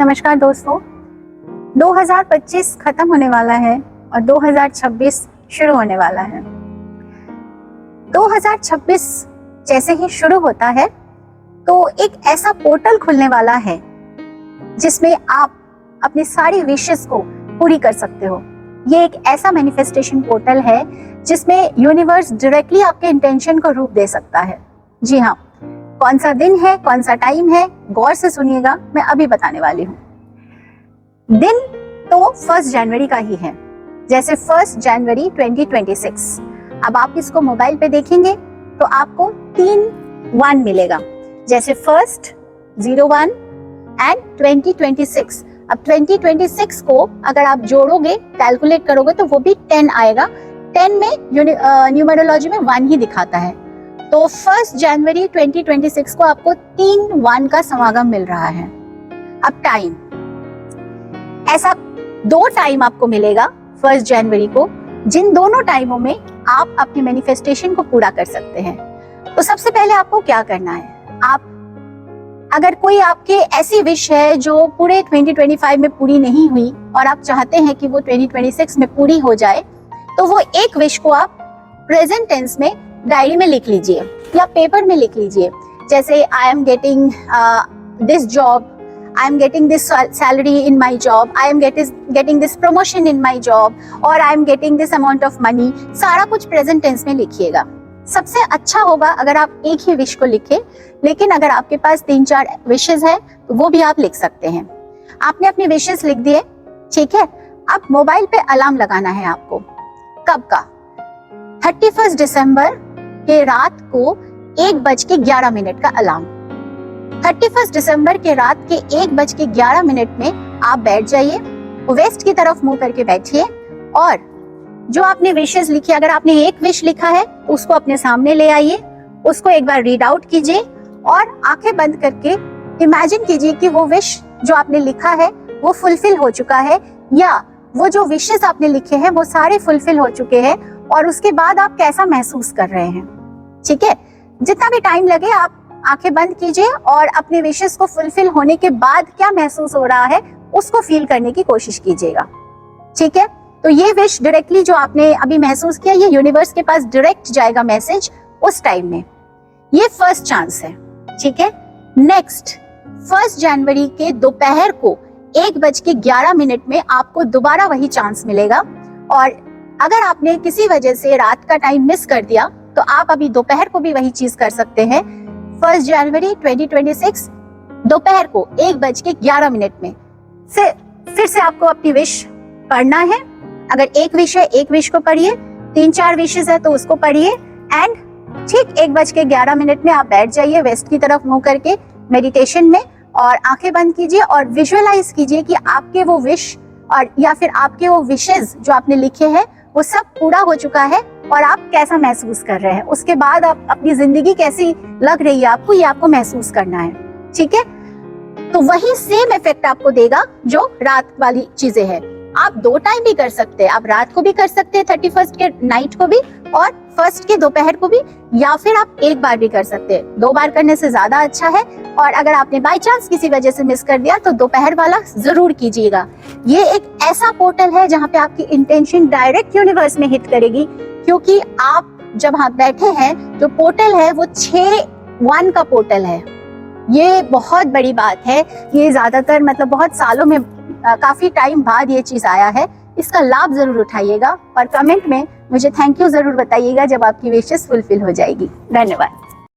नमस्कार दोस्तों, 2025 खत्म होने वाला है और 2026 शुरू होने वाला है। 2026 जैसे ही शुरू होता है तो एक ऐसा पोर्टल खुलने वाला है जिसमें आप अपनी सारी विशेस को पूरी कर सकते हो। ये एक ऐसा मैनिफेस्टेशन पोर्टल है जिसमें यूनिवर्स डायरेक्टली आपके इंटेंशन को रूप दे सकता है। जी हाँ, कौन सा दिन है, कौन सा टाइम है, गौर से सुनिएगा, मैं अभी बताने वाली हूँ। दिन तो 1 जनवरी का ही है, जैसे 1 जनवरी 2026। अब आप इसको मोबाइल पे देखेंगे तो आपको 3 1 मिलेगा, जैसे 1 01 एंड 2026। अब 2026 को अगर आप जोड़ोगे, कैलकुलेट करोगे तो वो भी 10 आएगा। 10 में न्यूमरोलॉजी में 1 ही दिखाता है। तो 1 जनवरी 2026 को आपको 3 1 का समागम मिल रहा है। अब टाइम, ऐसा 2 टाइम आपको मिलेगा 1 जनवरी को, जिन दोनों टाइमों में आप अपनी मैनिफेस्टेशन को पूरा कर सकते हैं। तो सबसे पहले आपको क्या करना है, आप अगर कोई आपके ऐसी विश है जो पूरे 2025 में पूरी नहीं हुई और आप चाहते हैं कि वो 2026 में पूरी हो जाए, तो वो एक विश को आप प्रेजेंट टेंस में डायरी में लिख लीजिए या पेपर में लिख लीजिए। जैसे I am getting this job, I am getting this salary in my job, I am getting this promotion in my job, और I am getting this amount of money. सारा कुछ प्रेजेंट टेंस में लिखिएगा। सबसे अच्छा होगा अगर आप एक ही विश को लिखें, लेकिन अगर आपके पास 3-4 विशेस है तो वो भी आप लिख सकते हैं। आपने अपनी विशेस लिख दिए, ठीक है। अब मोबाइल पे अलार्म लगाना है आपको। कब का? 31 दिसंबर के रात को 1:11 का अलार्म। 31 दिसंबर के रात के 1:11 में आप बैठ जाइए, वेस्ट की तरफ मुंह करके बैठिए, और जो आपने विशेस लिखी, अगर आपने एक विश लिखा है तो उसको अपने सामने ले आइए, उसको एक बार रीड आउट कीजिए और आंखें बंद करके इमेजिन कीजिए कि वो विश जो आपने लिखा है वो फुलफिल हो चुका है, या वो जो विशेस आपने लिखे हैं वो सारे फुलफिल हो चुके हैं, और उसके बाद आप कैसा महसूस कर रहे हैं। ठीक है, जितना भी टाइम लगे आप आंखें बंद कीजिए और अपने विशेस को फुलफिल होने के बाद क्या महसूस हो रहा है उसको फील करने की कोशिश कीजिएगा। ठीक है, तो ये विश डायरेक्टली जो आपने अभी महसूस किया, ये यूनिवर्स के पास डायरेक्ट जाएगा मैसेज उस टाइम में। ये फर्स्ट चांस है। ठीक है, नेक्स्ट 1 जनवरी के दोपहर को 1:11 में आपको दोबारा वही चांस मिलेगा, और अगर आपने किसी वजह से रात का टाइम मिस कर दिया तो आप अभी दोपहर को भी वही चीज कर सकते हैं। 1 जनवरी 2026 दोपहर को 1:11 में फिर से आपको अपनी विश पढ़ना है। अगर एक विश है, एक विश को पढ़िए, 3-4 विशेस है तो उसको पढ़िए, एंड ठीक 1:11 में आप बैठ जाइए वेस्ट की तरफ मुंह करके मेडिटेशन में, और आंखें बंद कीजिए और विजुअलाइज कीजिए कि आपके वो विश और या फिर आपके वो विशेस जो आपने लिखे हैं वो सब पूरा हो चुका है, और आप कैसा महसूस कर रहे हैं। उसके बाद आप अपनी जिंदगी कैसी लग रही है आपको, ये आपको महसूस करना है। ठीक है, तो वही सेम इफेक्ट आपको देगा जो रात वाली चीजें हैं। आप 2 टाइम भी कर सकते हैं, आप रात को भी कर सकते हैं 31 के नाइट को भी, और 1 के दोपहर को भी, या फिर आप एक बार भी कर सकते हैं। 2 बार करने से ज्यादा अच्छा है, और अगर आपने बाय चांस किसी वजह से मिस कर दिया तो दोपहर वाला जरूर कीजिएगा। ये एक ऐसा पोर्टल है जहाँ पे आपकी इंटेंशन डायरेक्ट यूनिवर्स में हिट करेगी, क्योंकि आप जब वहां बैठे हैं जो पोर्टल है वो 6 1 का पोर्टल है। ये बहुत बड़ी बात है। ये ज्यादातर मतलब बहुत सालों में काफी टाइम बाद ये चीज आया है। इसका लाभ जरूर उठाइएगा और कमेंट में मुझे थैंक यू जरूर बताइएगा जब आपकी विशेस फुलफिल हो जाएगी। धन्यवाद।